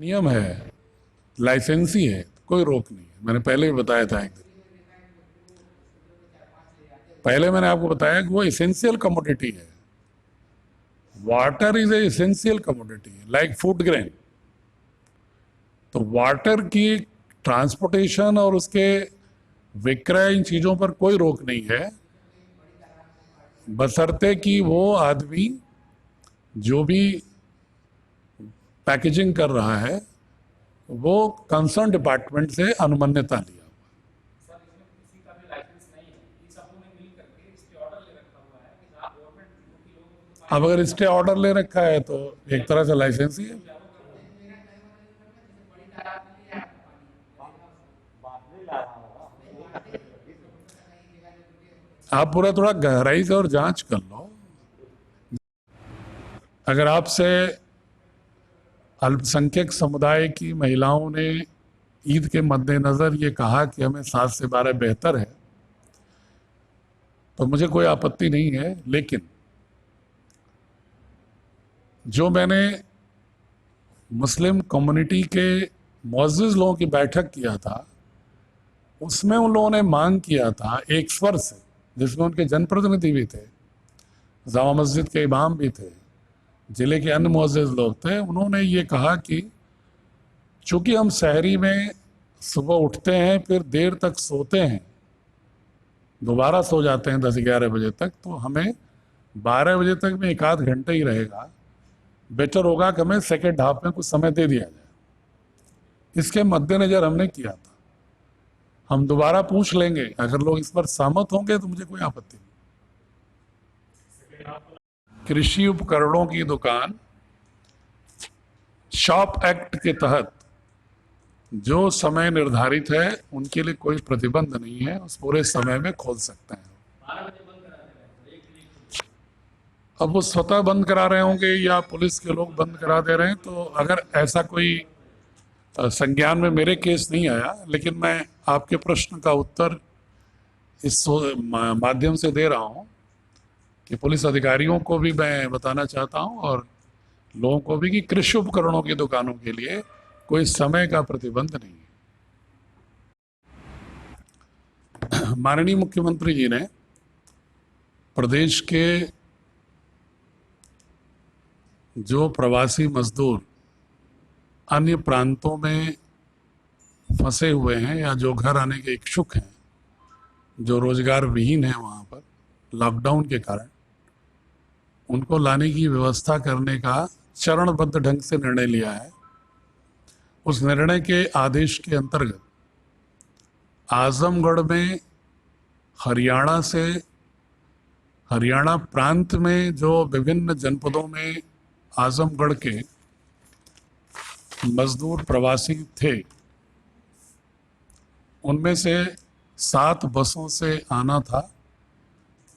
नियम है, लाइसेंसी है, कोई रोक नहीं है। मैंने पहले भी बताया था एक दिन, पहले मैंने आपको बताया कि वो इसेंशियल कमोडिटी है। Water is a essential commodity like food grain. तो वाटर की ट्रांसपोर्टेशन और उसके विक्रय, इन चीज़ों पर कोई रोक नहीं है, बशर्ते कि वो आदमी जो भी पैकेजिंग कर रहा है वो कंसर्न डिपार्टमेंट से अनुमन्यता लिया। अब अगर स्टे ऑर्डर ले रखा है तो एक तरह से लाइसेंस ही है। आप पूरा थोड़ा गहराई से और जांच कर लो। अगर आपसे अल्पसंख्यक समुदाय की महिलाओं ने ईद के मद्देनज़र ये कहा कि हमें 7 से 12 बेहतर है, तो मुझे कोई आपत्ति नहीं है। लेकिन जो मैंने मुस्लिम कम्युनिटी के मुअज़्ज़िज़ लोगों की बैठक किया था, उसमें उन लोगों ने मांग किया था एक स्वर से, जिसमें उनके जनप्रतिनिधि भी थे, जामा मस्जिद के इमाम भी थे, ज़िले के अन्य मुअज़्ज़िज़ लोग थे। उन्होंने ये कहा कि चूँकि हम शहरी में सुबह उठते हैं फिर देर तक सोते हैं, दोबारा सो जाते हैं 10-11 बजे तक, तो हमें 12 बजे तक में एक आध घंटे ही रहेगा, बेटर होगा कि हमें सेकेंड हाफ में कुछ समय दे दिया जाए। इसके मद्देनज़र हमने किया था। हम दोबारा पूछ लेंगे, अगर लोग इस पर सहमत होंगे तो मुझे कोई आपत्ति नहीं। कृषि उपकरणों की दुकान शॉप एक्ट के तहत जो समय निर्धारित है उनके लिए कोई प्रतिबंध नहीं है, उस पूरे समय में खोल सकते हैं। अब वो स्वतः बंद करा रहे होंगे या पुलिस के लोग बंद करा दे रहे हैं, तो अगर ऐसा कोई संज्ञान में मेरे केस नहीं आया, लेकिन मैं आपके प्रश्न का उत्तर इस माध्यम से दे रहा हूँ कि पुलिस अधिकारियों को भी मैं बताना चाहता हूँ और लोगों को भी कि कृषि उपकरणों की दुकानों के लिए कोई समय का प्रतिबंध नहीं है। माननीय मुख्यमंत्री जी ने प्रदेश के जो प्रवासी मजदूर अन्य प्रांतों में फंसे हुए हैं या जो घर आने के इच्छुक हैं, जो रोजगार विहीन है वहाँ पर लॉकडाउन के कारण, उनको लाने की व्यवस्था करने का चरणबद्ध ढंग से निर्णय लिया है। उस निर्णय के आदेश के अंतर्गत आजमगढ़ में हरियाणा प्रांत में जो विभिन्न जनपदों में आजमगढ़ के मजदूर प्रवासी थे, उनमें से 7 बसों से आना था।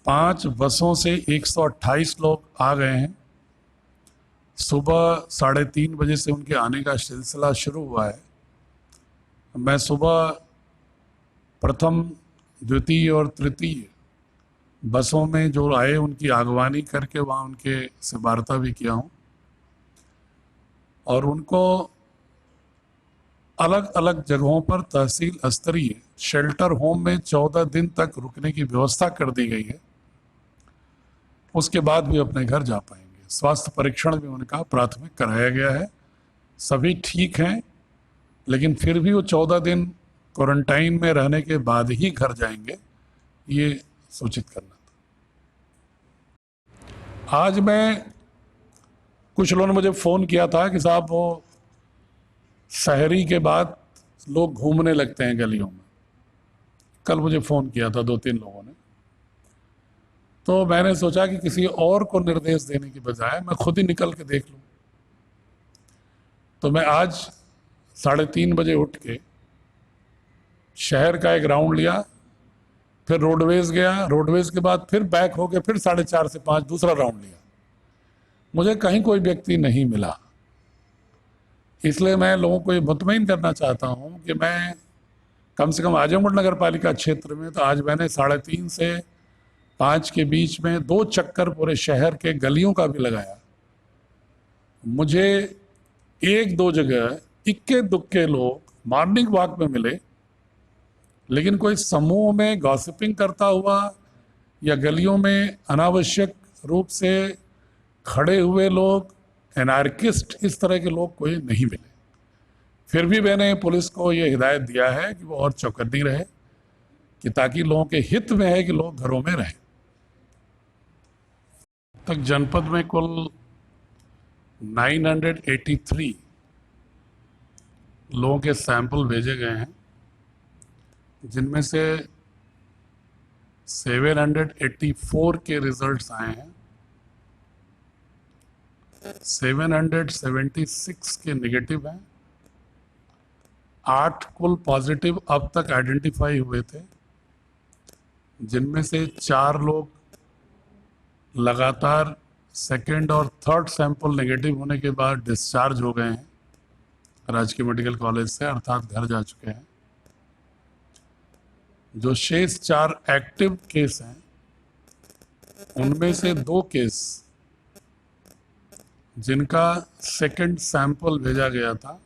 5 बसों से 128 लोग आ गए हैं। सुबह 3:30 बजे से उनके आने का सिलसिला शुरू हुआ है। मैं सुबह प्रथम, द्वितीय और तृतीय बसों में जो आए उनकी आगवानी करके वहाँ उनके से वार्ता भी किया हूँ और उनको अलग अलग जगहों पर तहसील स्तरीय शेल्टर होम में 14 दिन तक रुकने की व्यवस्था कर दी गई है। उसके बाद भी अपने घर जा पाएंगे। स्वास्थ्य परीक्षण भी उनका प्राथमिक कराया गया है, सभी ठीक हैं, लेकिन फिर भी वो 14 दिन क्वारंटाइन में रहने के बाद ही घर जाएंगे, ये सूचित करना था। आज कुछ लोगों ने मुझे फ़ोन किया था कि साहब वो शहरी के बाद लोग घूमने लगते हैं गलियों में। कल मुझे फ़ोन किया था 2-3 लोगों ने, तो मैंने सोचा कि किसी और को निर्देश देने की बजाय मैं खुद ही निकल के देख लूं। तो मैं आज 3:30 बजे उठ के शहर का एक राउंड लिया, फिर रोडवेज गया, रोडवेज के बाद फिर बैक होके फिर 4:30 से 5 दूसरा राउंड लिया। मुझे कहीं कोई व्यक्ति नहीं मिला। इसलिए मैं लोगों को ये मुतमईन करना चाहता हूँ कि मैं कम से कम आजमगढ़ नगर पालिका क्षेत्र में तो आज मैंने 3:30 से 5 के बीच में 2 चक्कर पूरे शहर के गलियों का भी लगाया। मुझे 1-2 जगह इक्के दुक्के लोग मॉर्निंग वॉक में मिले, लेकिन कोई समूह में गॉसिपिंग करता हुआ या गलियों में अनावश्यक रूप से खड़े हुए लोग, एनार्किस्ट, इस तरह के लोग कोई नहीं मिले। फिर भी मैंने पुलिस को ये हिदायत दिया है कि वो और चौकन्नी रहे, कि ताकि लोगों के हित में है कि लोग घरों में रहें। तक जनपद में कुल 983 लोगों के सैंपल भेजे गए हैं, जिनमें से 784 के रिजल्ट्स आए हैं, 776 के नेगेटिव हैं, 8 कुल पॉजिटिव अब तक आइडेंटिफाई हुए थे, जिनमें से 4 लोग लगातार सेकेंड और थर्ड सैंपल नेगेटिव होने के बाद डिस्चार्ज हो गए हैं राजकीय मेडिकल कॉलेज से, अर्थात घर जा चुके हैं। जो शेष 4 एक्टिव केस हैं, उनमें से 2 केस जिनका सेकंड सैंपल भेजा गया था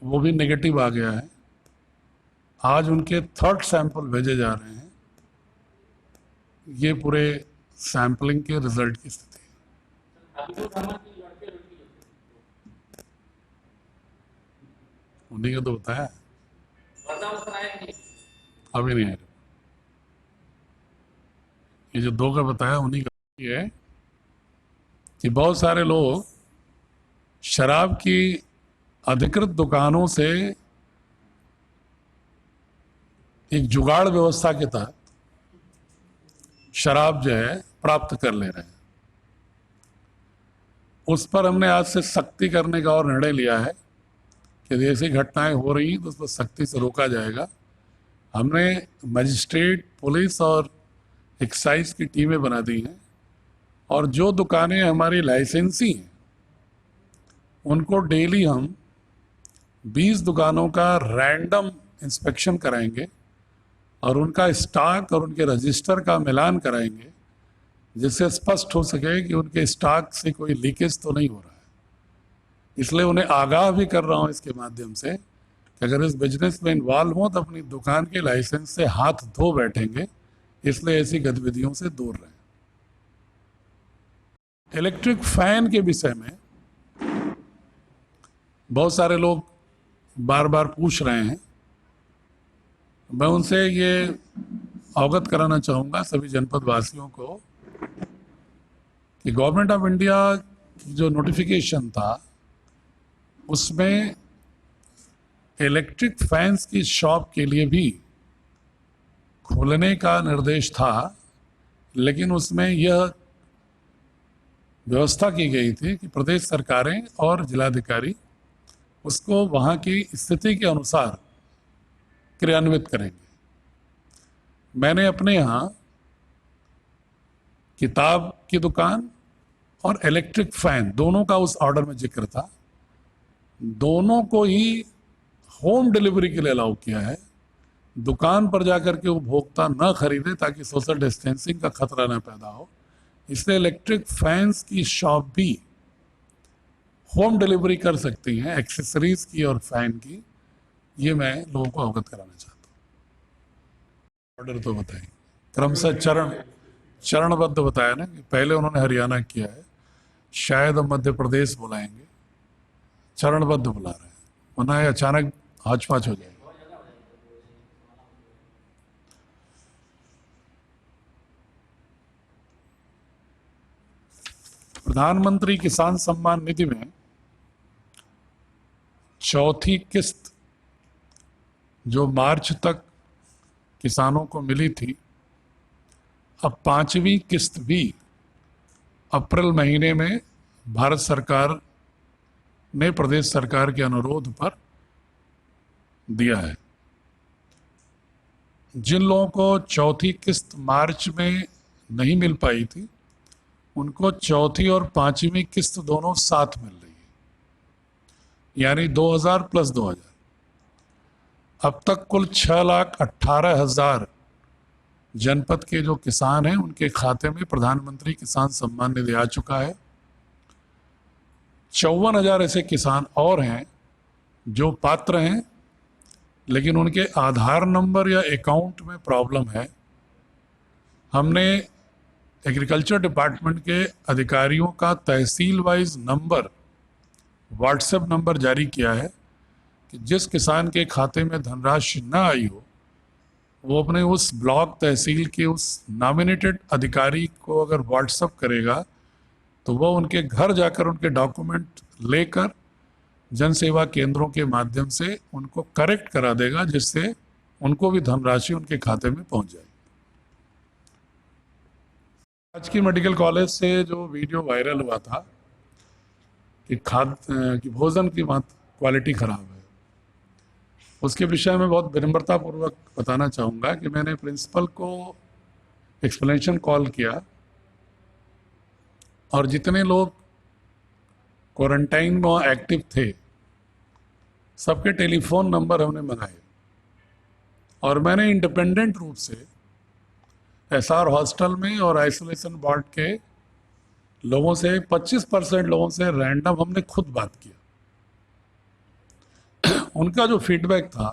वो भी नेगेटिव आ गया है। आज उनके थर्ड सैंपल भेजे जा रहे हैं। ये पूरे सैंपलिंग के रिजल्ट की स्थिति है। उन्हीं का तो बताया, अभी नहीं है। ये जो 2 का बताया उन्हीं का ये है कि बहुत सारे लोग शराब की अधिकृत दुकानों से एक जुगाड़ व्यवस्था के तहत शराब जो है प्राप्त कर ले रहे हैं। उस पर हमने आज से सख्ती करने का और निर्णय लिया है कि ऐसी घटनाएं हो रही हैं तो उस पर सख्ती से रोका जाएगा। हमने मजिस्ट्रेट, पुलिस और एक्साइज की टीमें बना दी हैं, और जो दुकानें हमारी लाइसेंसी हैं उनको डेली हम 20 दुकानों का रैंडम इंस्पेक्शन कराएंगे और उनका स्टॉक और उनके रजिस्टर का मिलान कराएंगे, जिससे स्पष्ट हो सके कि उनके स्टॉक से कोई लीकेज तो नहीं हो रहा है। इसलिए उन्हें आगाह भी कर रहा हूँ इसके माध्यम से कि अगर इस बिजनेस में इन्वॉल्व हो तो अपनी दुकान के लाइसेंस से हाथ धो बैठेंगे, इसलिए ऐसी गतिविधियों से दूर रहें। इलेक्ट्रिक फैन के विषय में बहुत सारे लोग बार बार पूछ रहे हैं। मैं उनसे ये अवगत कराना चाहूँगा सभी जनपद वासियों को कि गवर्नमेंट ऑफ इंडिया की जो नोटिफिकेशन था उसमें इलेक्ट्रिक फैंस की शॉप के लिए भी खोलने का निर्देश था, लेकिन उसमें यह व्यवस्था की गई थी कि प्रदेश सरकारें और जिलाधिकारी उसको वहाँ की स्थिति के अनुसार क्रियान्वित करेंगे। मैंने अपने यहाँ किताब की दुकान और इलेक्ट्रिक फैन दोनों का उस ऑर्डर में जिक्र था, दोनों को ही होम डिलीवरी के लिए अलाउ किया है। दुकान पर जाकर के उपभोक्ता न खरीदे ताकि सोशल डिस्टेंसिंग का खतरा न पैदा हो, इसलिए इलेक्ट्रिक फैंस की शॉप भी होम डिलीवरी कर सकती हैं, एक्सेसरीज की और फैन की। ये मैं लोगों को अवगत कराना चाहता हूँ। ऑर्डर तो बताएं, क्रमशः चरणबद्ध बताया ना कि पहले उन्होंने हरियाणा किया है, शायद अब मध्य प्रदेश बुलाएंगे, चरणबद्ध बुला रहे हैं, वरना ये अचानक हाच-पाच हो जाएगा। प्रधानमंत्री किसान सम्मान निधि में चौथी किस्त जो मार्च तक किसानों को मिली थी, अब 5वीं किस्त भी अप्रैल महीने में भारत सरकार ने प्रदेश सरकार के अनुरोध पर दिया है। जिन लोगों को चौथी किस्त मार्च में नहीं मिल पाई थी, उनको चौथी और 5वीं किस्त दोनों साथ मिल रही है, यानी 2000 प्लस 2000। अब तक कुल 6,18,000 जनपद के जो किसान हैं उनके खाते में प्रधानमंत्री किसान सम्मान निधि आ चुका है। 54,000 ऐसे किसान और हैं जो पात्र हैं लेकिन उनके आधार नंबर या अकाउंट में प्रॉब्लम है, हमने एग्रीकल्चर डिपार्टमेंट के अधिकारियों का तहसील वाइज नंबर, व्हाट्सएप नंबर जारी किया है कि जिस किसान के खाते में धनराशि न आई हो वो अपने उस ब्लॉक तहसील के उस नॉमिनेटेड अधिकारी को अगर व्हाट्सएप करेगा तो वह उनके घर जाकर उनके डॉक्यूमेंट लेकर जन सेवा केंद्रों के माध्यम से उनको करेक्ट करा देगा, जिससे उनको भी धनराशि उनके खाते में पहुंच जाएगी। आज की मेडिकल कॉलेज से जो वीडियो वायरल हुआ था कि भोजन की क्वालिटी खराब है, उसके विषय में बहुत विनम्रता पूर्वक बताना चाहूँगा कि मैंने प्रिंसिपल को एक्सप्लेनेशन कॉल किया और जितने लोग क्वारंटाइन में एक्टिव थे सबके टेलीफोन नंबर हमने मंगाए और मैंने इंडिपेंडेंट रूप से एसआर हॉस्टल में और आइसोलेशन वार्ड के लोगों से 25% लोगों से रैंडम हमने खुद बात किया। उनका जो फीडबैक था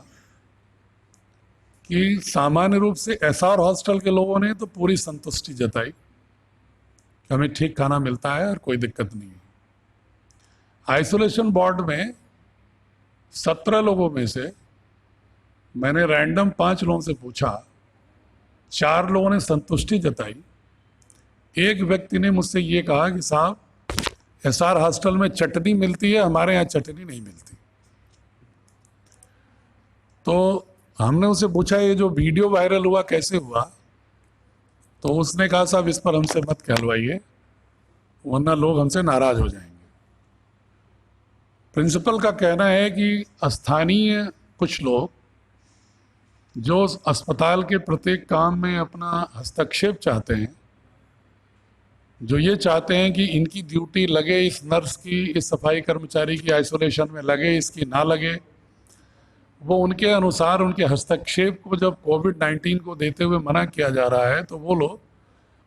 कि सामान्य रूप से एसआर हॉस्टल के लोगों ने तो पूरी संतुष्टि जताई कि हमें ठीक खाना मिलता है और कोई दिक्कत नहीं है। आइसोलेशन वार्ड में 17 लोगों में से मैंने रैंडम 5 लोगों से पूछा, 4 लोगों ने संतुष्टि जताई। एक व्यक्ति ने मुझसे ये कहा कि साहब एसआर हॉस्टल में चटनी मिलती है, हमारे यहाँ चटनी नहीं मिलती। तो हमने उसे पूछा ये जो वीडियो वायरल हुआ कैसे हुआ, तो उसने कहा साहब इस पर हमसे मत कहलवाइए वरना लोग हमसे नाराज हो जाएंगे। प्रिंसिपल का कहना है कि स्थानीय कुछ लोग जो अस्पताल के प्रत्येक काम में अपना हस्तक्षेप चाहते हैं, जो ये चाहते हैं कि इनकी ड्यूटी लगे इस नर्स की, इस सफाई कर्मचारी की आइसोलेशन में लगे, इसकी ना लगे, वो उनके अनुसार उनके हस्तक्षेप को जब कोविड-19 को देते हुए मना किया जा रहा है तो वो लोग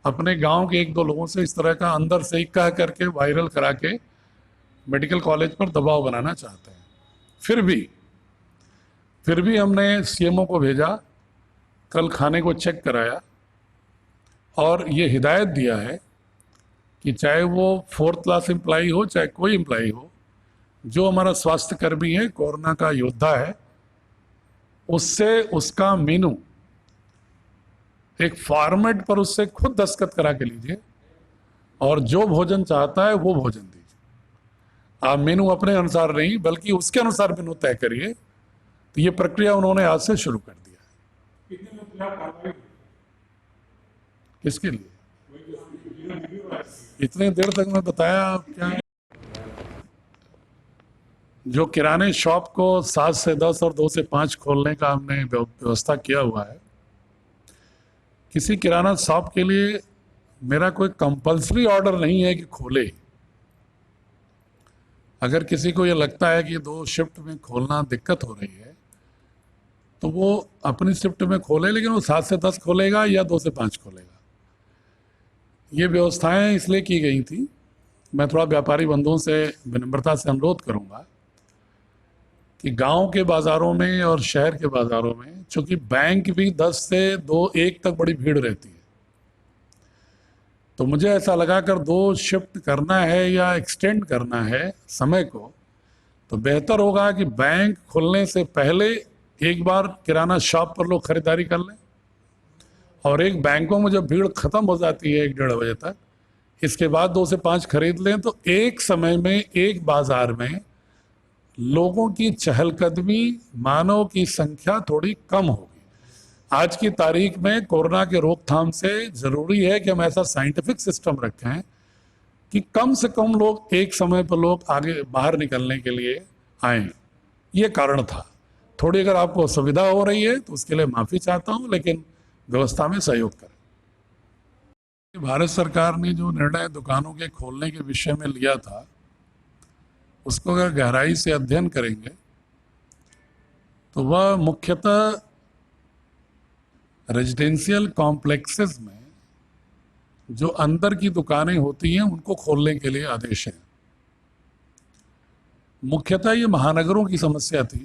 अपने गांव के 1-2 लोगों से इस तरह का अंदर से ही कह करके वायरल करा के मेडिकल कॉलेज पर दबाव बनाना चाहते हैं। फिर भी हमने सीएमओ को भेजा, कल खाने को चेक कराया और ये हिदायत दिया है कि चाहे वो 4th क्लास एम्प्लॉई हो चाहे कोई एम्प्लॉई हो, जो हमारा स्वास्थ्य कर्मी है, कोरोना का योद्धा है, उससे उसका मेनू एक फॉर्मेट पर उससे खुद दस्तखत करा के लीजिए और जो भोजन चाहता है वो भोजन दीजिए। आप मेनू अपने अनुसार नहीं बल्कि उसके अनुसार मेनू तय करिए। तो ये प्रक्रिया उन्होंने आज से शुरू कर दिया है। किसके लिए? इतने देर तक मैं बताया क्या है? जो किराने शॉप को 7 से 10 और 2 से 5 खोलने का हमने व्यवस्था किया हुआ है, किसी किराना शॉप के लिए मेरा कोई कंपल्सरी ऑर्डर नहीं है कि खोले। अगर किसी को ये लगता है कि 2 शिफ्ट में खोलना दिक्कत हो रही है तो वो अपनी शिफ्ट में खोले, लेकिन वो 7 से 10 खोलेगा या 2 से 5 खोलेगा। ये व्यवस्थाएं इसलिए की गई थी। मैं थोड़ा व्यापारी बंधुओं से विनम्रता से अनुरोध करूंगा कि गांव के बाज़ारों में और शहर के बाज़ारों में, चूँकि बैंक भी 10 से 2-1 तक बड़ी भीड़ रहती है, तो मुझे ऐसा लगा कर 2 शिफ्ट करना है या एक्सटेंड करना है समय को, तो बेहतर होगा कि बैंक खुलने से पहले एक बार किराना शॉप पर लोग खरीदारी कर लें और एक बैंकों में जब भीड़ ख़त्म हो जाती है 1-1:30 बजे तक, इसके बाद 2 से 5 खरीद लें, तो एक समय में एक बाज़ार में लोगों की चहलकदमी, मानव की संख्या थोड़ी कम होगी। आज की तारीख में कोरोना के रोकथाम से ज़रूरी है कि हम ऐसा साइंटिफिक सिस्टम रखें कि कम से कम लोग एक समय पर लोग आगे बाहर निकलने के लिए आएँ। ये कारण था। थोड़ी अगर आपको असुविधा हो रही है तो उसके लिए माफ़ी चाहता हूँ, लेकिन व्यवस्था में सहयोग करें। भारत सरकार ने जो निर्णय दुकानों के खोलने के विषय में लिया था, उसको अगर गहराई से अध्ययन करेंगे तो वह मुख्यतः रेजिडेंशियल कॉम्प्लेक्सेस में जो अंदर की दुकानें होती हैं उनको खोलने के लिए आदेश है। मुख्यतः ये महानगरों की समस्या थी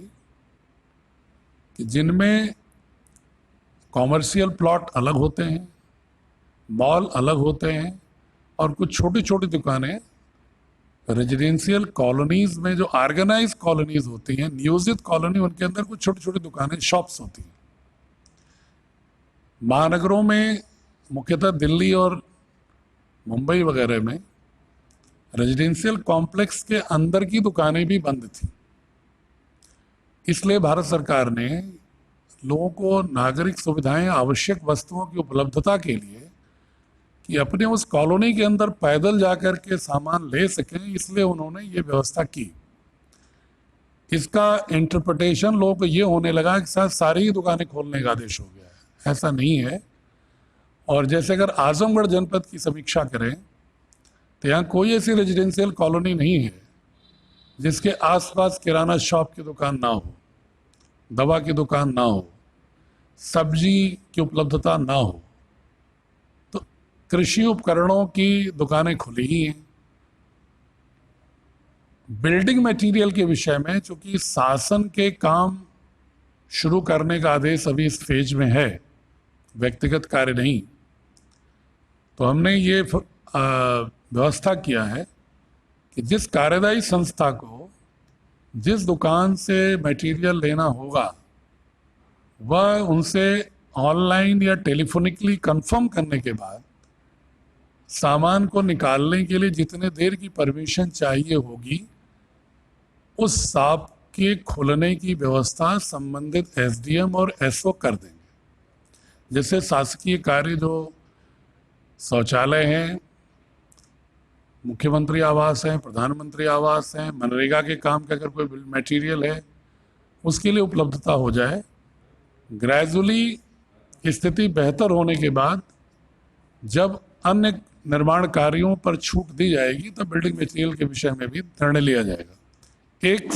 कि जिनमें कॉमर्शियल प्लॉट अलग होते हैं, मॉल अलग होते हैं, और कुछ छोटी छोटी दुकानें रेजिडेंशियल कॉलोनीज में, जो ऑर्गेनाइज कॉलोनीज होती हैं, नियोजित कॉलोनी, उनके अंदर कुछ छोटी छोटी दुकानें, शॉप्स होती हैं। महानगरों में मुख्यतः दिल्ली और मुंबई वगैरह में रेजिडेंशियल कॉम्प्लेक्स के अंदर की दुकानें भी बंद थी। इसलिए भारत सरकार ने लोगों को नागरिक सुविधाएं, आवश्यक वस्तुओं की उपलब्धता के लिए, कि अपने उस कॉलोनी के अंदर पैदल जाकर के सामान ले सकें, इसलिए उन्होंने ये व्यवस्था की। इसका इंटरप्रिटेशन लोगों को ये होने लगा कि शायद सारी ही दुकानें खोलने का आदेश हो गया है। ऐसा नहीं है। और जैसे अगर आजमगढ़ जनपद की समीक्षा करें तो यहाँ कोई ऐसी रेजिडेंशियल कॉलोनी नहीं है जिसके आसपास किराना शॉप की दुकान ना हो, दवा की दुकान ना हो, सब्जी की उपलब्धता ना हो। तो कृषि उपकरणों की दुकानें खुली ही हैं। बिल्डिंग मटेरियल के विषय में चूंकि शासन के काम शुरू करने का आदेश अभी इस फेज में है, व्यक्तिगत कार्य नहीं, तो हमने ये व्यवस्था किया है कि जिस कार्यदायी संस्था को जिस दुकान से मटेरियल लेना होगा वह उनसे ऑनलाइन या टेलीफोनिकली कंफर्म करने के बाद सामान को निकालने के लिए जितने देर की परमिशन चाहिए होगी, उस शॉप के खुलने की व्यवस्था संबंधित एसडीएम और एसओ कर देंगे। जैसे शासकीय कार्य जो शौचालय हैं, मुख्यमंत्री आवास हैं, प्रधानमंत्री आवास हैं, मनरेगा के काम का अगर कोई मटेरियल है उसके लिए उपलब्धता हो जाए। ग्रेजुअली स्थिति बेहतर होने के बाद जब अन्य निर्माण कार्यों पर छूट दी जाएगी तब बिल्डिंग मटेरियल के विषय में भी निर्णय लिया जाएगा। एक